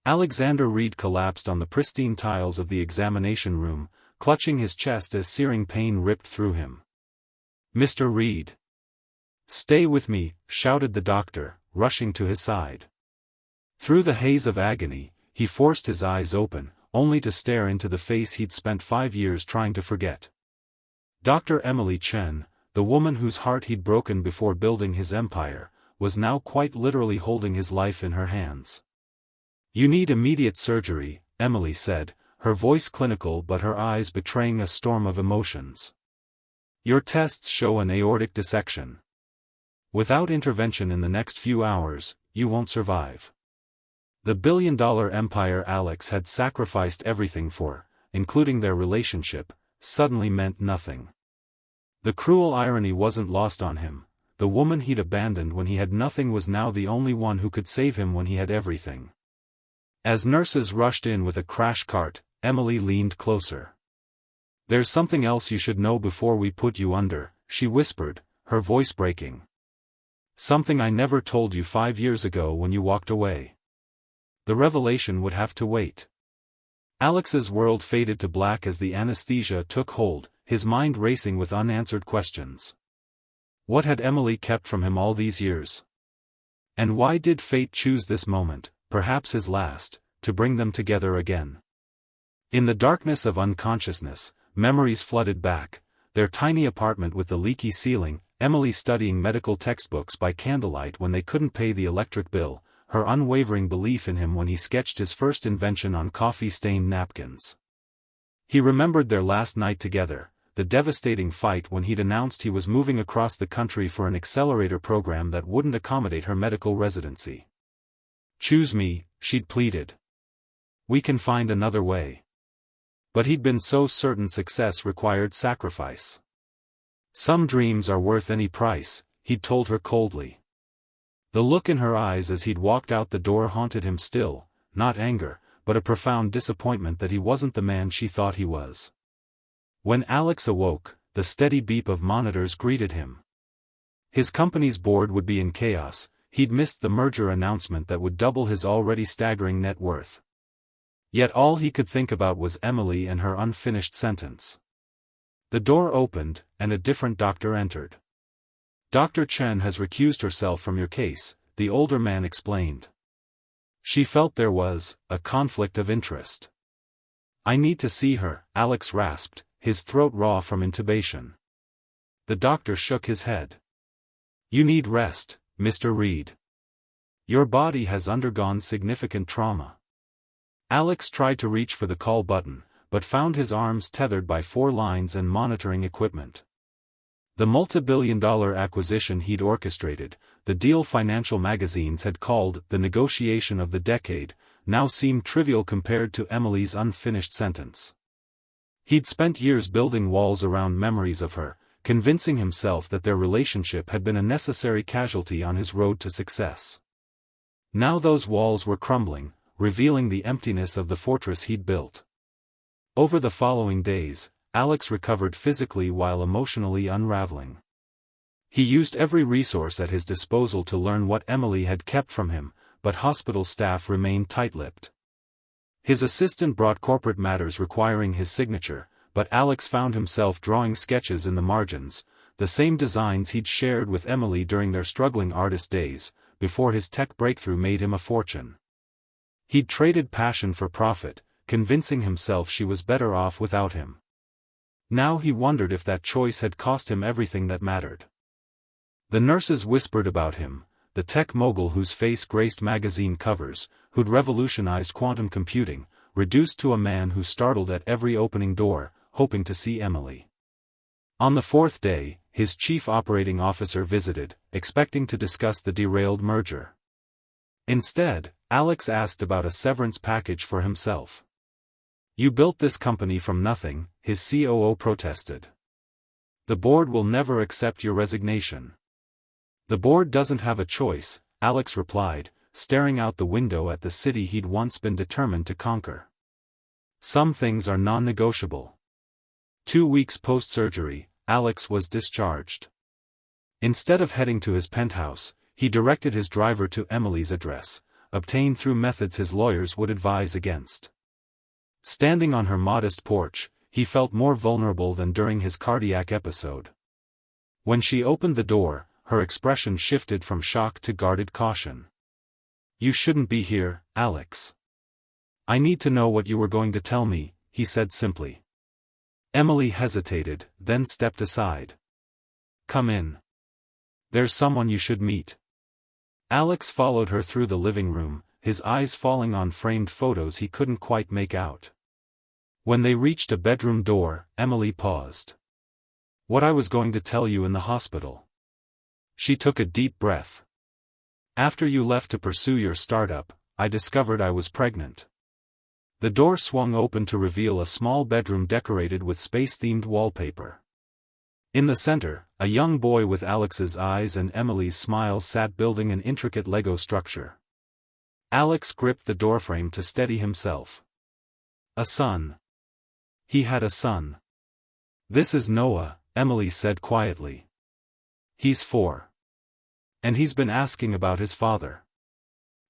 Alexander Reed collapsed on the pristine tiles of the examination room, clutching his chest as searing pain ripped through him. "Mr. Reed." "Stay with me," shouted the doctor, rushing to his side. Through the haze of agony, he forced his eyes open, only to stare into the face he'd spent 5 years trying to forget. Dr. Emily Chen, the woman whose heart he'd broken before building his empire, was now quite literally holding his life in her hands. "You need immediate surgery," Emily said, her voice clinical but her eyes betraying a storm of emotions. "Your tests show an aortic dissection. Without intervention in the next few hours, you won't survive." The billion-dollar empire Alex had sacrificed everything for, including their relationship, suddenly meant nothing. The cruel irony wasn't lost on him. The woman he'd abandoned when he had nothing was now the only one who could save him when he had everything. As nurses rushed in with a crash cart, Emily leaned closer. "There's something else you should know before we put you under," she whispered, her voice breaking. "Something I never told you 5 years ago when you walked away." The revelation would have to wait. Alex's world faded to black as the anesthesia took hold, his mind racing with unanswered questions. What had Emily kept from him all these years? And why did fate choose this moment, perhaps his last, to bring them together again? In the darkness of unconsciousness, memories flooded back, their tiny apartment with the leaky ceiling, Emily studying medical textbooks by candlelight when they couldn't pay the electric bill, her unwavering belief in him when he sketched his first invention on coffee-stained napkins. He remembered their last night together, the devastating fight when he'd announced he was moving across the country for an accelerator program that wouldn't accommodate her medical residency. "Choose me," she'd pleaded. "We can find another way." But he'd been so certain success required sacrifice. "Some dreams are worth any price," he'd told her coldly. The look in her eyes as he'd walked out the door haunted him still, not anger, but a profound disappointment that he wasn't the man she thought he was. When Alex awoke, the steady beep of monitors greeted him. His company's board would be in chaos. He'd missed the merger announcement that would double his already staggering net worth. Yet all he could think about was Emily and her unfinished sentence. The door opened, and a different doctor entered. "Dr. Chen has recused herself from your case," the older man explained. She felt there was a conflict of interest. "I need to see her," Alex rasped, his throat raw from intubation. The doctor shook his head. "You need rest, Mr. Reed. Your body has undergone significant trauma." Alex tried to reach for the call button, but found his arms tethered by 4 lines and monitoring equipment. The multi-billion-dollar acquisition he'd orchestrated, the deal financial magazines had called the negotiation of the decade, now seemed trivial compared to Emily's unfinished sentence. He'd spent years building walls around memories of her, convincing himself that their relationship had been a necessary casualty on his road to success. Now those walls were crumbling, revealing the emptiness of the fortress he'd built. Over the following days, Alex recovered physically while emotionally unraveling. He used every resource at his disposal to learn what Emily had kept from him, but hospital staff remained tight-lipped. His assistant brought corporate matters requiring his signature, but Alex found himself drawing sketches in the margins, the same designs he'd shared with Emily during their struggling artist days, before his tech breakthrough made him a fortune. He'd traded passion for profit, convincing himself she was better off without him. Now he wondered if that choice had cost him everything that mattered. The nurses whispered about him, the tech mogul whose face graced magazine covers, who'd revolutionized quantum computing, reduced to a man who startled at every opening door, hoping to see Emily. On the 4th day, his chief operating officer visited, expecting to discuss the derailed merger. Instead, Alex asked about a severance package for himself. "You built this company from nothing," his COO protested. "The board will never accept your resignation." "The board doesn't have a choice," Alex replied, staring out the window at the city he'd once been determined to conquer. "Some things are non-negotiable." 2 weeks post-surgery, Alex was discharged. Instead of heading to his penthouse, he directed his driver to Emily's address, obtained through methods his lawyers would advise against. Standing on her modest porch, he felt more vulnerable than during his cardiac episode. When she opened the door, her expression shifted from shock to guarded caution. "You shouldn't be here, Alex. I need to know what you were going to tell me," he said simply. Emily hesitated, then stepped aside. "Come in. There's someone you should meet." Alex followed her through the living room, his eyes falling on framed photos he couldn't quite make out. When they reached a bedroom door, Emily paused. "What I was going to tell you in the hospital." She took a deep breath. "After you left to pursue your startup, I discovered I was pregnant." The door swung open to reveal a small bedroom decorated with space-themed wallpaper. In the center, a young boy with Alex's eyes and Emily's smile sat building an intricate Lego structure. Alex gripped the doorframe to steady himself. A son. He had a son. "This is Noah," Emily said quietly. "He's 4. And he's been asking about his father."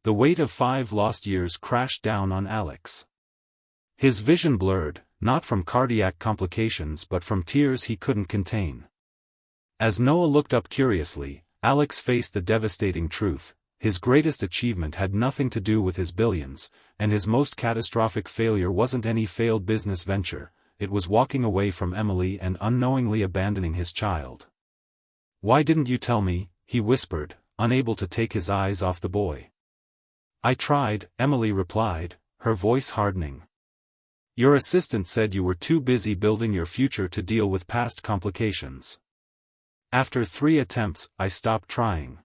The weight of 5 lost years crashed down on Alex. His vision blurred, not from cardiac complications but from tears he couldn't contain. As Noah looked up curiously, Alex faced the devastating truth: his greatest achievement had nothing to do with his billions, and his most catastrophic failure wasn't any failed business venture, it was walking away from Emily and unknowingly abandoning his child. "Why didn't you tell me?" he whispered, unable to take his eyes off the boy. "I tried," Emily replied, her voice hardening. "Your assistant said you were too busy building your future to deal with past complications. After 3 attempts, I stopped trying."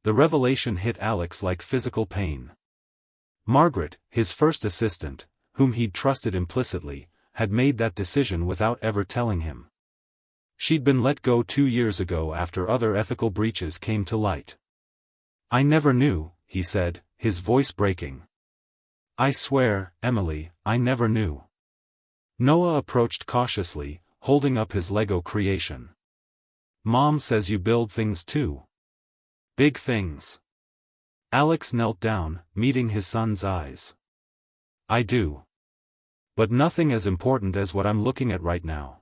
The revelation hit Alex like physical pain. Margaret, his first assistant, whom he'd trusted implicitly, had made that decision without ever telling him. She'd been let go 2 years ago after other ethical breaches came to light. "I never knew," he said, his voice breaking. "I swear, Emily, I never knew." Noah approached cautiously, holding up his Lego creation. "Mom says you build things too. Big things." Alex knelt down, meeting his son's eyes. "I do. But nothing as important as what I'm looking at right now."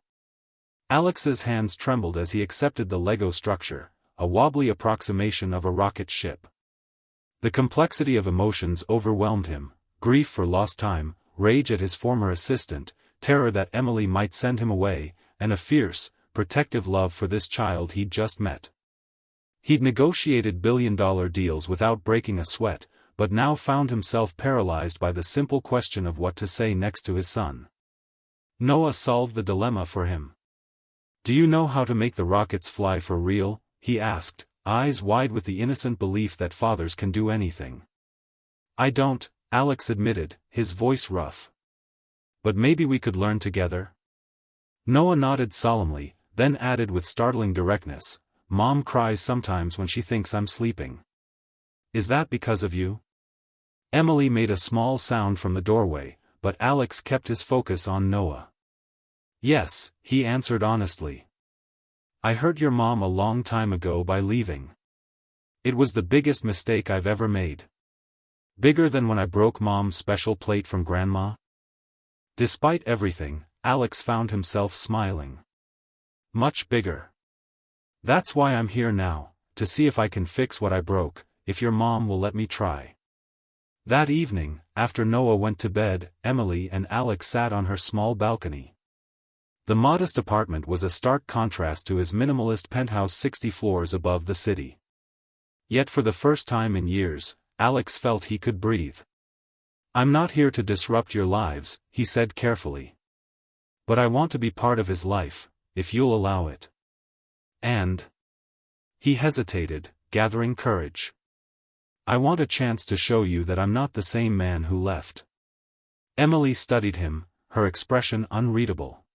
Alex's hands trembled as he accepted the Lego structure, a wobbly approximation of a rocket ship. The complexity of emotions overwhelmed him: grief for lost time, rage at his former assistant, terror that Emily might send him away, and a fierce, protective love for this child he'd just met. He'd negotiated billion-dollar deals without breaking a sweat, but now found himself paralyzed by the simple question of what to say next to his son. Noah solved the dilemma for him. "Do you know how to make the rockets fly for real?" he asked, eyes wide with the innocent belief that fathers can do anything. "I don't," Alex admitted, his voice rough. "But maybe we could learn together?" Noah nodded solemnly, then added with startling directness, "Mom cries sometimes when she thinks I'm sleeping. Is that because of you?" Emily made a small sound from the doorway, but Alex kept his focus on Noah. "Yes," he answered honestly. "I hurt your mom a long time ago by leaving. It was the biggest mistake I've ever made. Bigger than when I broke Mom's special plate from Grandma." Despite everything, Alex found himself smiling. "Much bigger. That's why I'm here now, to see if I can fix what I broke, if your mom will let me try." That evening, after Noah went to bed, Emily and Alex sat on her small balcony. The modest apartment was a stark contrast to his minimalist penthouse 60 floors above the city. Yet for the first time in years, Alex felt he could breathe. "I'm not here to disrupt your lives," he said carefully. "But I want to be part of his life, if you'll allow it. And..." He hesitated, gathering courage. "I want a chance to show you that I'm not the same man who left." Emily studied him, her expression unreadable.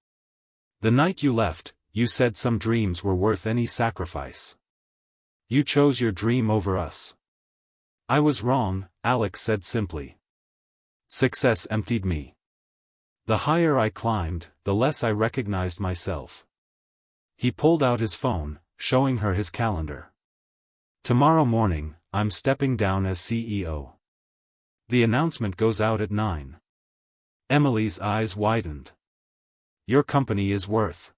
"The night you left, you said some dreams were worth any sacrifice. You chose your dream over us." "I was wrong," Alex said simply. "Success emptied me. The higher I climbed, the less I recognized myself." He pulled out his phone, showing her his calendar. "Tomorrow morning, I'm stepping down as CEO. The announcement goes out at 9. Emily's eyes widened. Your company is worth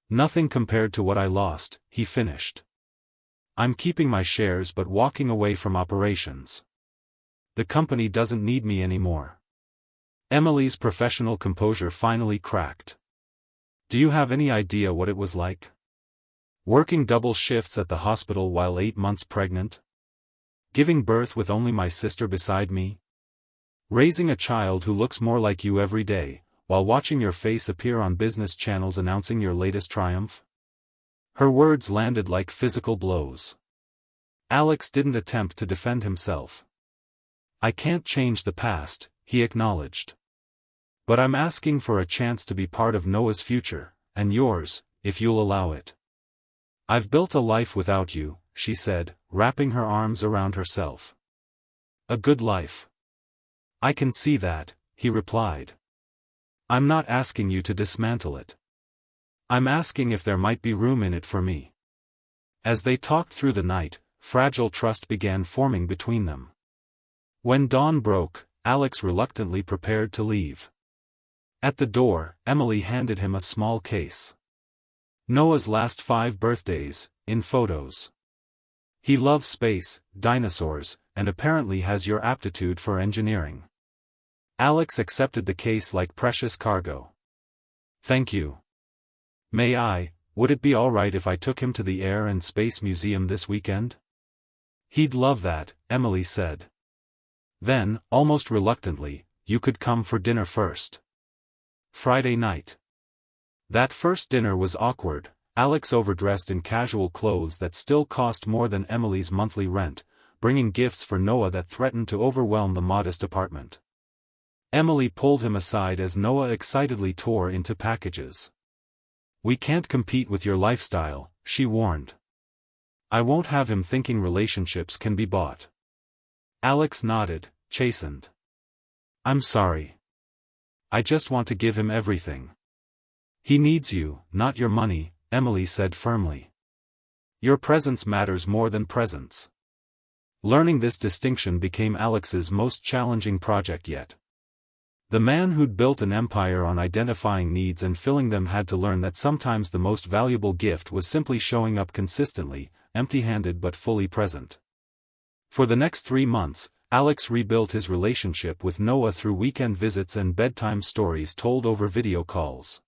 nothing compared to what I lost, he finished. I'm keeping my shares but walking away from operations. The company doesn't need me anymore. Emily's professional composure finally cracked. Do you have any idea what it was like? Working double shifts at the hospital while 8 months pregnant? Giving birth with only my sister beside me? Raising a child who looks more like you every day, while watching your face appear on business channels announcing your latest triumph? Her words landed like physical blows. Alex didn't attempt to defend himself. I can't change the past, he acknowledged. But I'm asking for a chance to be part of Noah's future, and yours, if you'll allow it. I've built a life without you, she said, wrapping her arms around herself. A good life. I can see that, he replied. I'm not asking you to dismantle it. I'm asking if there might be room in it for me. As they talked through the night, fragile trust began forming between them. When dawn broke, Alex reluctantly prepared to leave. At the door, Emily handed him a small case. Noah's last 5 birthdays, in photos. He loves space, dinosaurs, and apparently has your aptitude for engineering. Alex accepted the case like precious cargo. Thank you. Would it be alright if I took him to the Air and Space Museum this weekend? He'd love that, Emily said. Then, almost reluctantly, you could come for dinner first. Friday night. That first dinner was awkward. Alex overdressed in casual clothes that still cost more than Emily's monthly rent, bringing gifts for Noah that threatened to overwhelm the modest apartment. Emily pulled him aside as Noah excitedly tore into packages. We can't compete with your lifestyle, she warned. I won't have him thinking relationships can be bought. Alex nodded, chastened. I'm sorry. I just want to give him everything. He needs you, not your money, Emily said firmly. Your presence matters more than presents. Learning this distinction became Alex's most challenging project yet. The man who'd built an empire on identifying needs and filling them had to learn that sometimes the most valuable gift was simply showing up consistently, empty-handed but fully present. For the next 3 months, Alex rebuilt his relationship with Noah through weekend visits and bedtime stories told over video calls.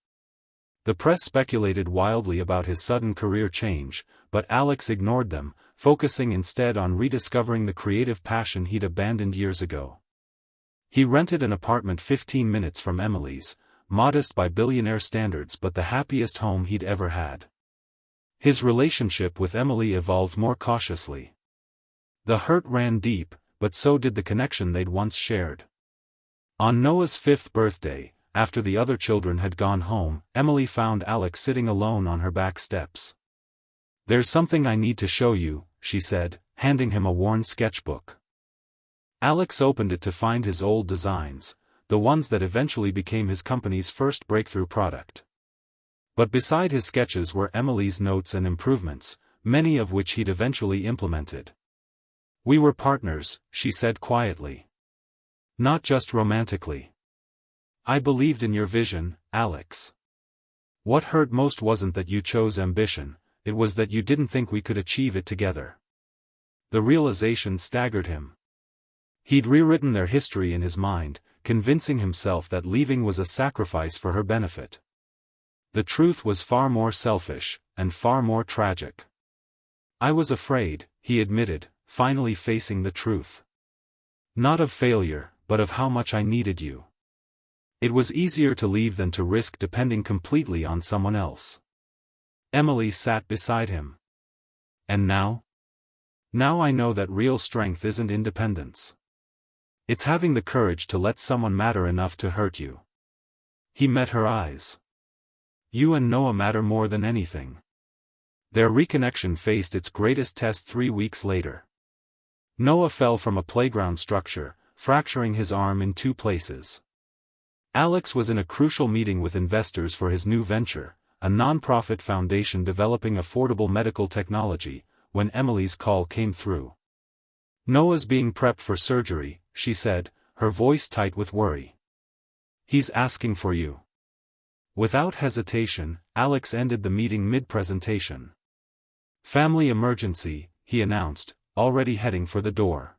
The press speculated wildly about his sudden career change, but Alex ignored them, focusing instead on rediscovering the creative passion he'd abandoned years ago. He rented an apartment 15 minutes from Emily's, modest by billionaire standards but the happiest home he'd ever had. His relationship with Emily evolved more cautiously. The hurt ran deep, but so did the connection they'd once shared. On Noah's 5th birthday, after the other children had gone home, Emily found Alex sitting alone on her back steps. There's something I need to show you, she said, handing him a worn sketchbook. Alex opened it to find his old designs, the ones that eventually became his company's first breakthrough product. But beside his sketches were Emily's notes and improvements, many of which he'd eventually implemented. We were partners, she said quietly. Not just romantically. I believed in your vision, Alex. What hurt most wasn't that you chose ambition, it was that you didn't think we could achieve it together. The realization staggered him. He'd rewritten their history in his mind, convincing himself that leaving was a sacrifice for her benefit. The truth was far more selfish, and far more tragic. I was afraid, he admitted, finally facing the truth. Not of failure, but of how much I needed you. It was easier to leave than to risk depending completely on someone else. Emily sat beside him. And now? Now I know that real strength isn't independence. It's having the courage to let someone matter enough to hurt you. He met her eyes. You and Noah matter more than anything. Their reconnection faced its greatest test 3 weeks later. Noah fell from a playground structure, fracturing his arm in 2 places. Alex was in a crucial meeting with investors for his new venture, a non-profit foundation developing affordable medical technology, when Emily's call came through. "Noah's being prepped for surgery," she said, her voice tight with worry. "He's asking for you." Without hesitation, Alex ended the meeting mid-presentation. "Family emergency," he announced, already heading for the door.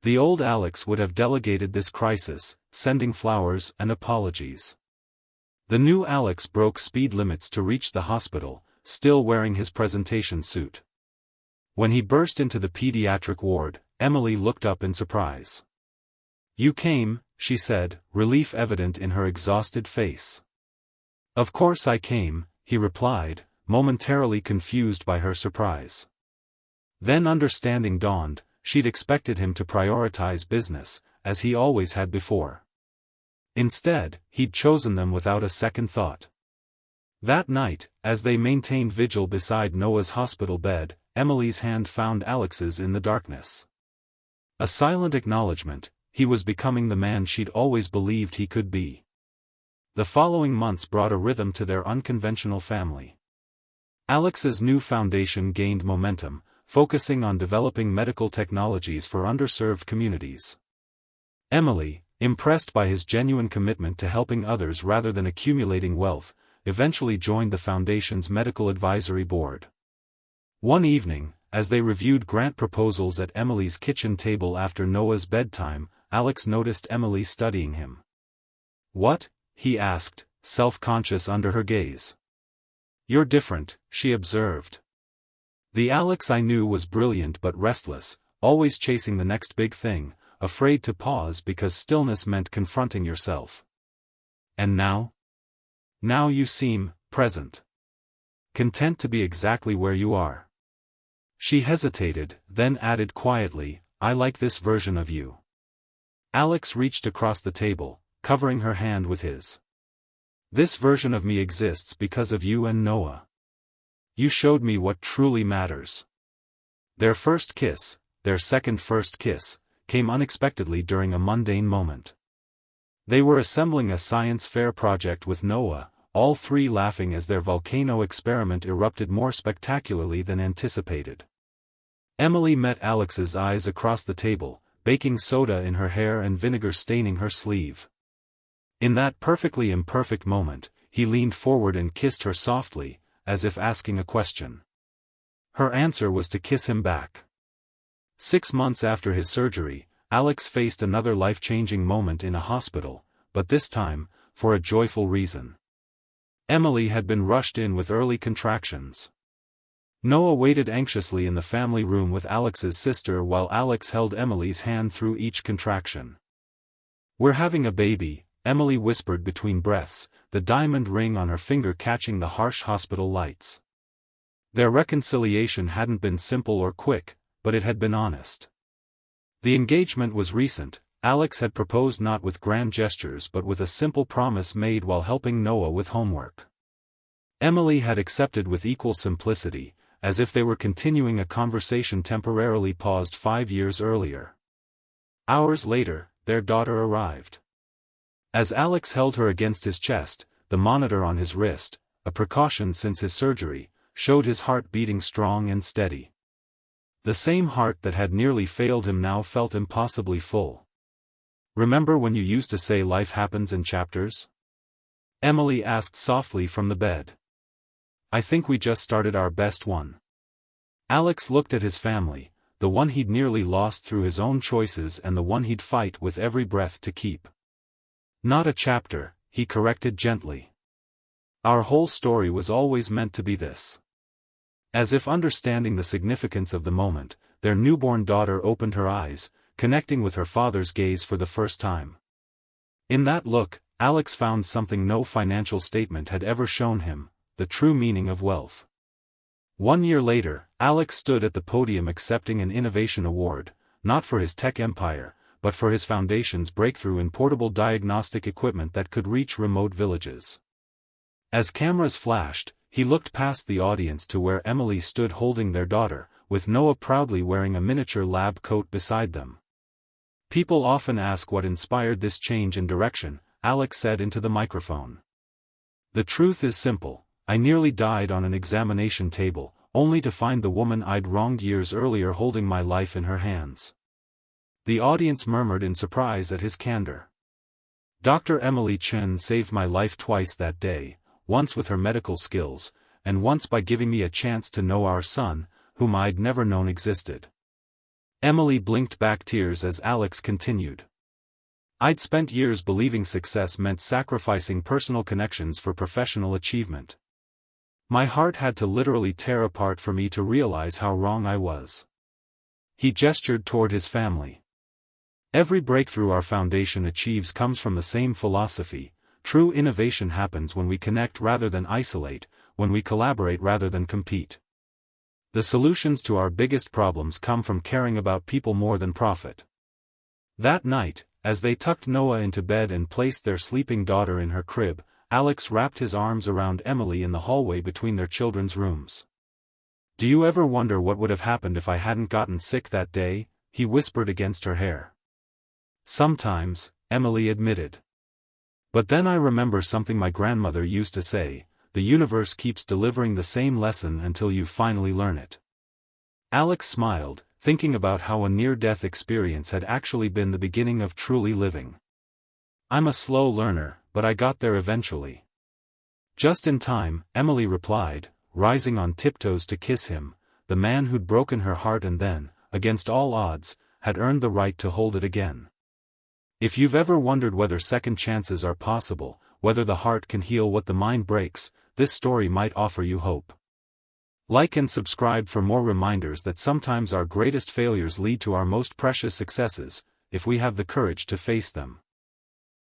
The old Alex would have delegated this crisis, sending flowers and apologies. The new Alex broke speed limits to reach the hospital, still wearing his presentation suit. When he burst into the pediatric ward, Emily looked up in surprise. "You came," she said, relief evident in her exhausted face. "Of course I came," he replied, momentarily confused by her surprise. Then understanding dawned. She'd expected him to prioritize business, as he always had before. Instead, he'd chosen them without a second thought. That night, as they maintained vigil beside Noah's hospital bed, Emily's hand found Alex's in the darkness. A silent acknowledgement, he was becoming the man she'd always believed he could be. The following months brought a rhythm to their unconventional family. Alex's new foundation gained momentum, focusing on developing medical technologies for underserved communities. Emily, impressed by his genuine commitment to helping others rather than accumulating wealth, eventually joined the foundation's medical advisory board. One evening, as they reviewed grant proposals at Emily's kitchen table after Noah's bedtime, Alex noticed Emily studying him. "What?" he asked, self-conscious under her gaze. "You're different," she observed. The Alex I knew was brilliant but restless, always chasing the next big thing, afraid to pause because stillness meant confronting yourself. "And now?" "Now you seem present. Content to be exactly where you are." She hesitated, then added quietly, "I like this version of you." Alex reached across the table, covering her hand with his. "This version of me exists because of you and Noah. You showed me what truly matters." Their first kiss, their second first kiss, came unexpectedly during a mundane moment. They were assembling a science fair project with Noah, all three laughing as their volcano experiment erupted more spectacularly than anticipated. Emily met Alex's eyes across the table, baking soda in her hair and vinegar staining her sleeve. In that perfectly imperfect moment, he leaned forward and kissed her softly, as if asking a question. Her answer was to kiss him back. 6 months after his surgery, Alex faced another life-changing moment in a hospital, but this time, for a joyful reason. Emily had been rushed in with early contractions. Noah waited anxiously in the family room with Alex's sister while Alex held Emily's hand through each contraction. "We're having a baby," Emily whispered between breaths, the diamond ring on her finger catching the harsh hospital lights. Their reconciliation hadn't been simple or quick, but it had been honest. The engagement was recent. Alex had proposed not with grand gestures but with a simple promise made while helping Noah with homework. Emily had accepted with equal simplicity, as if they were continuing a conversation temporarily paused 5 years earlier. Hours later, their daughter arrived. As Alex held her against his chest, the monitor on his wrist, a precaution since his surgery, showed his heart beating strong and steady. The same heart that had nearly failed him now felt impossibly full. "Remember when you used to say life happens in chapters?" Emily asked softly from the bed. "I think we just started our best one." Alex looked at his family, the one he'd nearly lost through his own choices and the one he'd fight with every breath to keep. "Not a chapter," he corrected gently. "Our whole story was always meant to be this." As if understanding the significance of the moment, their newborn daughter opened her eyes, connecting with her father's gaze for the first time. In that look, Alex found something no financial statement had ever shown him, the true meaning of wealth. 1 year later, Alex stood at the podium accepting an innovation award, not for his tech empire, but for his foundation's breakthrough in portable diagnostic equipment that could reach remote villages. As cameras flashed, he looked past the audience to where Emily stood holding their daughter, with Noah proudly wearing a miniature lab coat beside them. "People often ask what inspired this change in direction," Alex said into the microphone. "The truth is simple. I nearly died on an examination table, only to find the woman I'd wronged years earlier holding my life in her hands. The audience murmured in surprise at his candor. Dr. Emily Chen saved my life twice that day, once with her medical skills, and once by giving me a chance to know our son, whom I'd never known existed. Emily blinked back tears as Alex continued. I'd spent years believing success meant sacrificing personal connections for professional achievement. My heart had to literally tear apart for me to realize how wrong I was. He gestured toward his family. Every breakthrough our foundation achieves comes from the same philosophy. True innovation happens when we connect rather than isolate, when we collaborate rather than compete. The solutions to our biggest problems come from caring about people more than profit. That night, as they tucked Noah into bed and placed their sleeping daughter in her crib, Alex wrapped his arms around Emily in the hallway between their children's rooms. "Do you ever wonder what would have happened if I hadn't gotten sick that day?" he whispered against her hair. "Sometimes," Emily admitted. "But then I remember something my grandmother used to say, the universe keeps delivering the same lesson until you finally learn it." Alex smiled, thinking about how a near-death experience had actually been the beginning of truly living. "I'm a slow learner, but I got there eventually." "Just in time," Emily replied, rising on tiptoes to kiss him, the man who'd broken her heart and then, against all odds, had earned the right to hold it again. If you've ever wondered whether second chances are possible, whether the heart can heal what the mind breaks, this story might offer you hope. Like and subscribe for more reminders that sometimes our greatest failures lead to our most precious successes, if we have the courage to face them.